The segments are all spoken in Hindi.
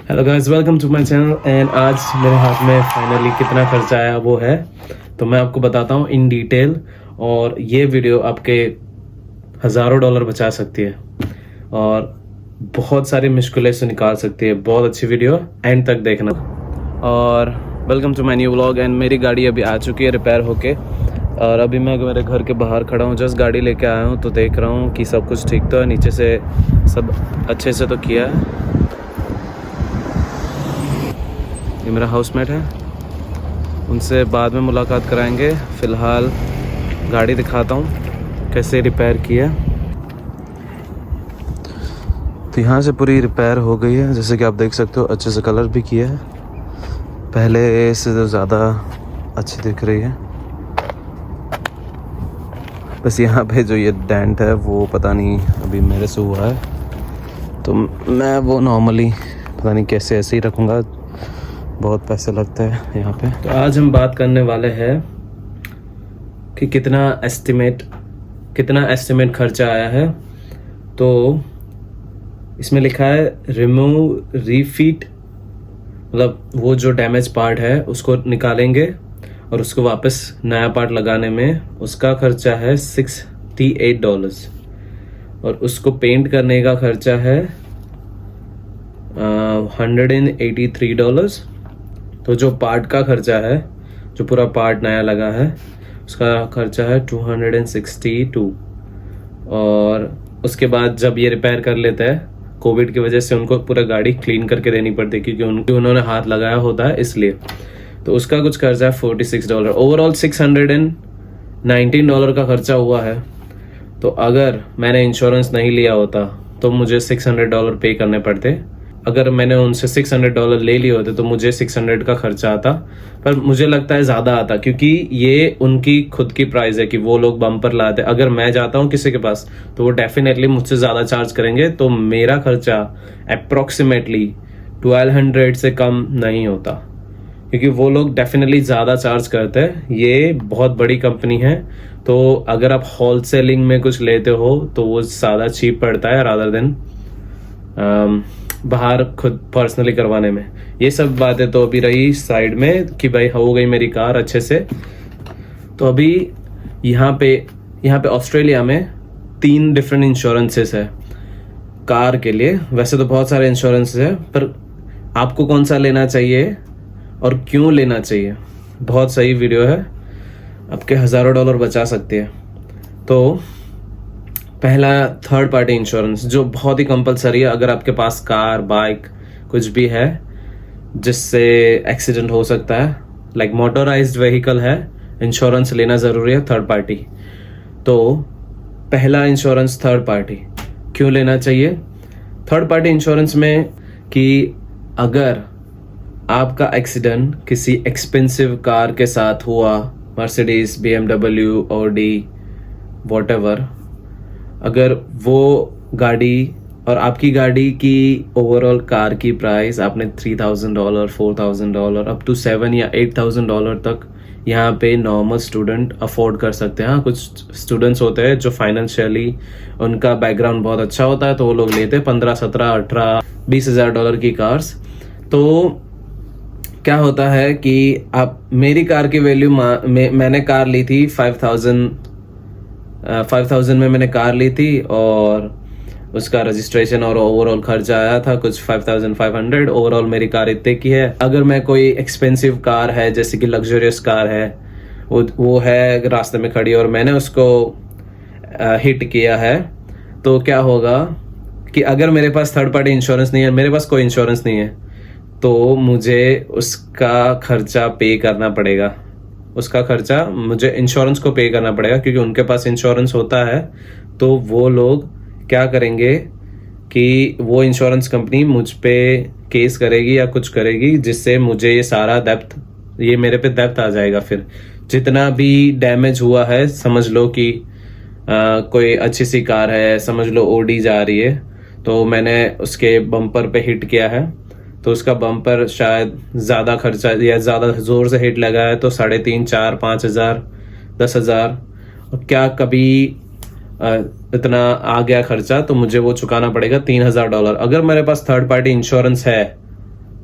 Hello guys, welcome to my channel. And आज मेरे हाथ में फाइनली कितना खर्चा आया वो है, तो मैं आपको बताता हूँ इन डिटेल। और ये वीडियो आपके हज़ारों डॉलर बचा सकती है और बहुत सारी मुश्किलें से निकाल सकती है। बहुत अच्छी वीडियो, एंड तक देखना। और welcome to my new vlog. And मेरी गाड़ी अभी आ चुकी है रिपेयर होके, और अभी मैं मेरे घर के बाहर खड़ा हूँ। जस्ट गाड़ी लेके आया हूँ तो देख रहा हूँ कि सब कुछ ठीक तो है, नीचे से सब अच्छे से तो किया है। ये मेरा हाउसमेट है, उनसे बाद में मुलाकात कराएंगे। फ़िलहाल गाड़ी दिखाता हूँ कैसे रिपेयर किया। तो यहाँ से पूरी रिपेयर हो गई है, जैसे कि आप देख सकते हो। अच्छे से कलर भी किया है, पहले से तो ज़्यादा अच्छी दिख रही है। बस यहाँ पे जो ये डेंट है वो पता नहीं अभी मेरे से हुआ है, तो मैं वो नॉर्मली पता नहीं कैसे ऐसे ही रखूँगा। बहुत पैसे लगते हैं यहाँ पे। तो आज हम बात करने वाले हैं कि कितना एस्टिमेट खर्चा आया है। तो इसमें लिखा है रिमूव रीफिट, मतलब वो जो डैमेज पार्ट है उसको निकालेंगे और उसको वापस नया पार्ट लगाने में उसका खर्चा है $68, और उसको पेंट करने का खर्चा है $183। तो जो पार्ट का खर्चा है, जो पूरा पार्ट नया लगा है, उसका खर्चा है $262। और उसके बाद जब ये रिपेयर कर लेता है, कोविड की वजह से उनको पूरा गाड़ी क्लीन करके देनी पड़ती है क्योंकि उन्होंने हाथ लगाया होता है, इसलिए। तो उसका कुछ खर्चा है $46। ओवरऑल $619 का खर्चा हुआ है। तो अगर मैंने इंश्योरेंस नहीं लिया होता तो मुझे $600 पे करने पड़ते। अगर मैंने उनसे $600 ले लिए होते तो मुझे 600 का खर्चा आता, पर मुझे लगता है ज़्यादा आता, क्योंकि ये उनकी खुद की प्राइस है कि वो लोग बम्पर लाते। अगर मैं जाता हूँ किसी के पास तो वो डेफिनेटली मुझसे ज़्यादा चार्ज करेंगे, तो मेरा खर्चा अप्रॉक्सीमेटली 1200 से कम नहीं होता, क्योंकि वो लोग डेफिनेटली ज़्यादा चार्ज करते हैं। ये बहुत बड़ी कंपनी है, तो अगर आप होलसेलिंग में कुछ लेते हो तो वो ज़्यादा चीप पड़ता है रादर देन बाहर खुद पर्सनली करवाने में। ये सब बातें तो अभी रही साइड में कि भाई हो गई मेरी कार अच्छे से। तो अभी यहाँ पे ऑस्ट्रेलिया में 3 डिफरेंट इंश्योरेंसेस है कार के लिए। वैसे तो बहुत सारे इंश्योरेंसेस है, पर आपको कौन सा लेना चाहिए और क्यों लेना चाहिए, बहुत सही वीडियो है, आपके हज़ारों डॉलर बचा सकती है। तो पहला थर्ड पार्टी इंश्योरेंस, जो बहुत ही कंपलसरी है। अगर आपके पास कार, बाइक कुछ भी है जिससे एक्सीडेंट हो सकता है, लाइक मोटराइज्ड व्हीकल है, इंश्योरेंस लेना ज़रूरी है थर्ड पार्टी। तो पहला इंश्योरेंस थर्ड पार्टी क्यों लेना चाहिए? थर्ड पार्टी इंश्योरेंस में कि अगर आपका एक्सीडेंट किसी एक्सपेंसिव कार के साथ हुआ, मर्सिडीज, BMW, ऑडी, वॉटएवर, अगर वो गाड़ी और आपकी गाड़ी की ओवरऑल कार की प्राइस आपने $3000, $4000, अप टू $7,000 या $8,000 तक यहाँ पे नॉर्मल स्टूडेंट अफोर्ड कर सकते हैं। हाँ, कुछ स्टूडेंट्स होते हैं जो फाइनेंशियली उनका बैकग्राउंड बहुत अच्छा होता है, तो वो लोग लेते हैं 15, 17, 18, $20,000 की कार्स। तो क्या होता है कि आप, मेरी कार की वैल्यू मैंने कार ली थी 5,000 में मैंने कार ली थी, और उसका रजिस्ट्रेशन और ओवरऑल खर्चा आया था कुछ 5,500। ओवरऑल मेरी कार इतने की है। अगर मैं कोई एक्सपेंसिव कार है, जैसे कि लग्जरियस कार है, वो है रास्ते में खड़ी और मैंने उसको हिट किया है, तो क्या होगा कि अगर मेरे पास थर्ड पार्टी इंश्योरेंस नहीं है, मेरे पास कोई इंश्योरेंस नहीं है, तो मुझे उसका खर्चा पे करना पड़ेगा। उसका खर्चा मुझे इंश्योरेंस को पे करना पड़ेगा, क्योंकि उनके पास इंश्योरेंस होता है। तो वो लोग क्या करेंगे कि वो इंश्योरेंस कंपनी मुझ पे केस करेगी या कुछ करेगी, जिससे मुझे ये सारा ये मेरे पे डेप्थ आ जाएगा। फिर जितना भी डैमेज हुआ है, समझ लो कि कोई अच्छी सी कार है, समझ लो ओडी जा रही है, तो मैंने उसके बम्पर पे हिट किया है, तो उसका बम्पर शायद ज़्यादा खर्चा या ज़्यादा ज़ोर से हिट लगा है, तो 3,500, 4,000, 5,000, 10,000, और क्या कभी इतना आ गया खर्चा तो मुझे वो चुकाना पड़ेगा $3,000। अगर मेरे पास थर्ड पार्टी इंश्योरेंस है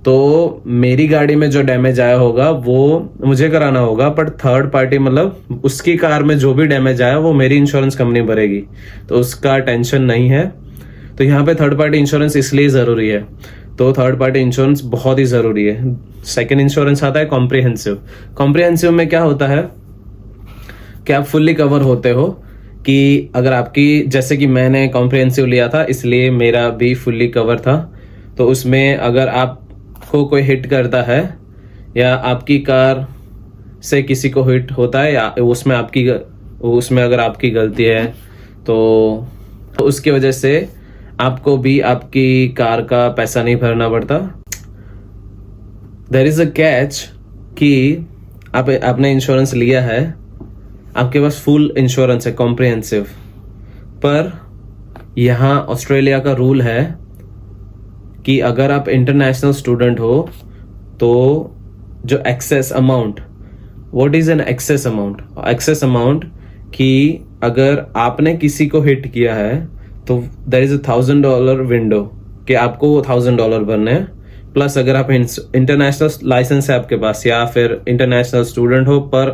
तो मेरी गाड़ी में जो डैमेज आया होगा वो मुझे कराना होगा, बट थर्ड पार्टी मतलब उसकी कार में जो भी डैमेज आया वो मेरी इंश्योरेंस कंपनी भरेगी, तो उसका टेंशन नहीं है। तो यहाँ पे थर्ड पार्टी इंश्योरेंस इसलिए ज़रूरी है, तो थर्ड पार्टी इंश्योरेंस बहुत ही ज़रूरी है। सेकेंड इंश्योरेंस आता है कॉम्प्रिहेंसिव। कॉम्प्रिहेंसिव में क्या होता है कि आप फुल्ली कवर होते हो, कि अगर आपकी, जैसे कि मैंने कॉम्प्रिहेंसिव लिया था इसलिए मेरा भी फुल्ली कवर था, तो उसमें अगर आपको कोई हिट करता है या आपकी कार से किसी को हिट होता है या उसमें अगर आपकी गलती है तो उसकी वजह से आपको भी आपकी कार का पैसा नहीं भरना पड़ता। देयर इज अ कैच कि आपने इंश्योरेंस लिया है, आपके पास फुल इंश्योरेंस है कॉम्प्रिहेंसिव, पर यहाँ ऑस्ट्रेलिया का रूल है कि अगर आप इंटरनेशनल स्टूडेंट हो तो जो excess amount, what is an excess amount? Excess amount कि अगर आपने किसी को हिट किया है तो देयर इज $1,000 विंडो कि आपको $1,000 भरने हैं, प्लस अगर आप इंटरनेशनल लाइसेंस है आपके पास या फिर इंटरनेशनल स्टूडेंट हो पर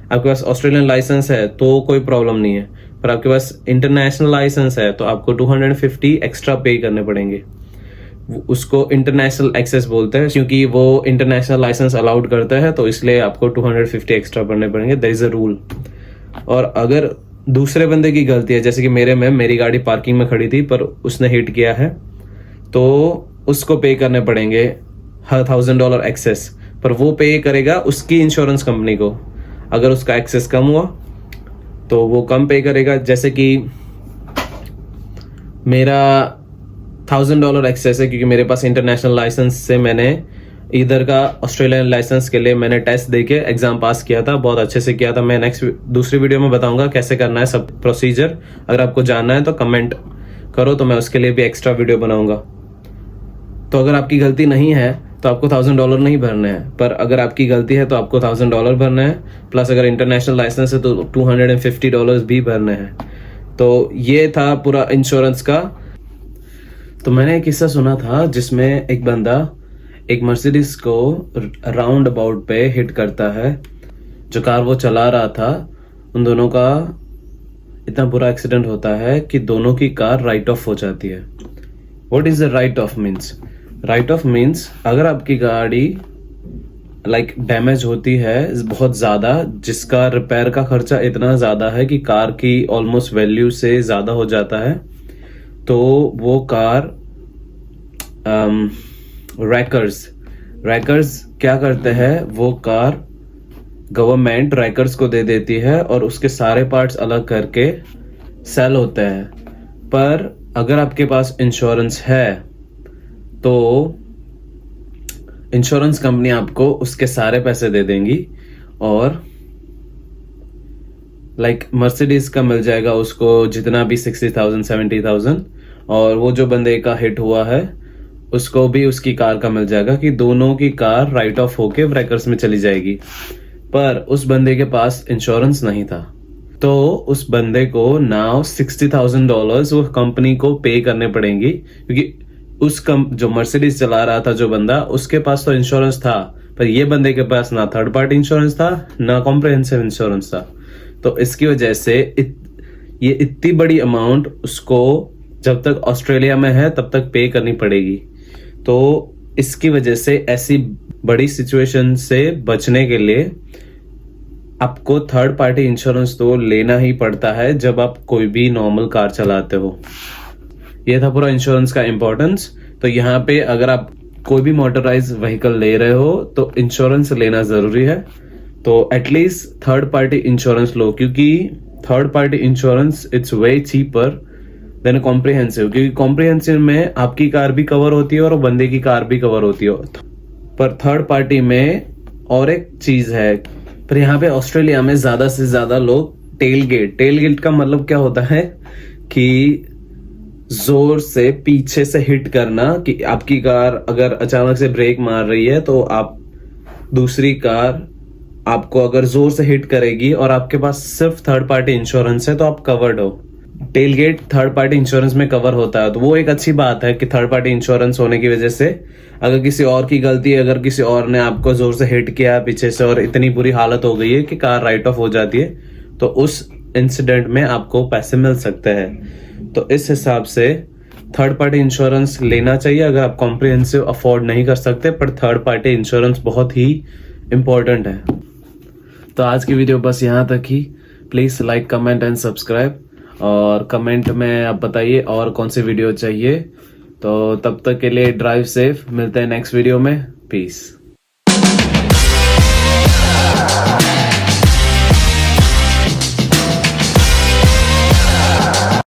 आपके पास ऑस्ट्रेलियन लाइसेंस है तो कोई प्रॉब्लम नहीं है, पर आपके पास इंटरनेशनल लाइसेंस है तो आपको 250 एक्स्ट्रा पे करने पड़ेंगे। उसको इंटरनेशनल एक्सेस बोलते हैं क्योंकि वो इंटरनेशनल लाइसेंस अलाउड करता है, तो इसलिए आपको 250 एक्स्ट्रा भरने पड़ेंगे। There is a rule. और अगर दूसरे बंदे की गलती है, जैसे कि मेरी गाड़ी पार्किंग में खड़ी थी पर उसने हिट किया है, तो उसको पे करने पड़ेंगे $1,000 एक्सेस, पर वो पे करेगा उसकी इंश्योरेंस कंपनी को। अगर उसका एक्सेस कम हुआ तो वो कम पे करेगा। जैसे कि मेरा $1,000 एक्सेस है क्योंकि मेरे पास इंटरनेशनल लाइसेंस से मैंने इधर का ऑस्ट्रेलियन लाइसेंस के लिए मैंने टेस्ट देके एग्जाम पास किया था, बहुत अच्छे से किया था। मैं दूसरी वीडियो में बताऊंगा कैसे करना है सब प्रोसीजर। अगर आपको जानना है तो कमेंट करो, तो मैं उसके लिए भी एक्स्ट्रा वीडियो बनाऊंगा। तो अगर आपकी गलती नहीं है तो आपको $1,000 नहीं भरने हैं, पर अगर आपकी गलती है तो आपको $1,000 भरना है, प्लस अगर इंटरनेशनल लाइसेंस है तो $250 भी भरने हैं। तो ये था पूरा इंश्योरेंस का। तो मैंने एक किस्सा सुना था जिसमें एक बंदा एक मर्सिडीज को राउंड अबाउट पे हिट करता है। जो कार वो चला रहा था उन दोनों का इतना बुरा एक्सीडेंट होता है कि दोनों की कार राइट ऑफ हो जाती है। What is the right of means? Right of means अगर आपकी गाड़ी डैमेज होती है बहुत ज़्यादा, जिसका रिपेयर का खर्चा इतना ज़्यादा है कि कार की ऑलमोस्ट वैल्यू से ज़्यादा हो जाता है, तो वो कार रैकर्स क्या करते हैं, वो कार गवर्नमेंट रैकर्स को दे देती है और उसके सारे पार्ट्स अलग करके सेल होते हैं। पर अगर आपके पास इंश्योरेंस है तो इंश्योरेंस कंपनी आपको उसके सारे पैसे दे देंगी, और मर्सिडीज का मिल जाएगा उसको जितना भी 60,000 70,000, और वो जो बंदे का हिट हुआ है उसको भी उसकी कार का मिल जाएगा कि दोनों की कार राइट ऑफ होके ब्रेकर्स में चली जाएगी। पर उस बंदे के पास इंश्योरेंस नहीं था, तो उस बंदे को नाउ $60,000 वो कंपनी को पे करने पड़ेंगी, क्योंकि जो मर्सिडीज चला रहा था जो बंदा, उसके पास तो इंश्योरेंस था, पर ये बंदे के पास ना थर्ड पार्टी इंश्योरेंस था ना कॉम्प्रिहेंसिव इंश्योरेंस था। तो इसकी वजह से ये इतनी बड़ी अमाउंट उसको जब तक ऑस्ट्रेलिया में है तब तक पे करनी पड़ेगी। तो इसकी वजह से ऐसी बड़ी सिचुएशन से बचने के लिए आपको थर्ड पार्टी इंश्योरेंस तो लेना ही पड़ता है जब आप कोई भी नॉर्मल कार चलाते हो। ये था पूरा इंश्योरेंस का इंपॉर्टेंस। तो यहाँ पे अगर आप कोई भी मोटराइज व्हीकल ले रहे हो तो इंश्योरेंस लेना जरूरी है। तो एटलीस्ट थर्ड पार्टी इंश्योरेंस लो, क्योंकि third party insurance it's way cheaper than comprehensive, क्योंकि कॉम्प्रिहेंसिव में आपकी कार भी कवर होती है और बंदे की कार भी कवर होती है, पर थर्ड पार्टी में और एक चीज है। पर यहाँ पे ऑस्ट्रेलिया में ज्यादा से ज्यादा लोग टेल गेट का मतलब क्या होता है कि जोर से पीछे से हिट करना, कि आपकी कार अगर अचानक से ब्रेक मार रही है तो आप दूसरी कार आपको अगर जोर से हिट करेगी और आपके पास सिर्फ थर्ड पार्टी इंश्योरेंस है तो आप कवर्ड हो। Tailgate third party insurance में कवर होता है, तो वो एक अच्छी बात है कि थर्ड पार्टी इंश्योरेंस होने की वजह से अगर किसी और की गलती है, अगर किसी और ने आपको जोर से हिट किया पीछे से और इतनी बुरी हालत हो गई है कि कार राइट ऑफ हो जाती है, तो उस इंसिडेंट में आपको पैसे मिल सकते हैं। तो इस हिसाब से थर्ड पार्टी इंश्योरेंस लेना चाहिए अगर आप कॉम्प्रिहेंसिव अफोर्ड नहीं कर सकते, पर थर्ड पार्टी इंश्योरेंस बहुत ही इम्पोर्टेंट है। तो आज की वीडियो बस यहाँ तक ही। Please like, comment and subscribe, और कमेंट में आप बताइए और कौन सी वीडियो चाहिए। तो तब तक के लिए ड्राइव सेफ, मिलते हैं नेक्स्ट वीडियो में। पीस।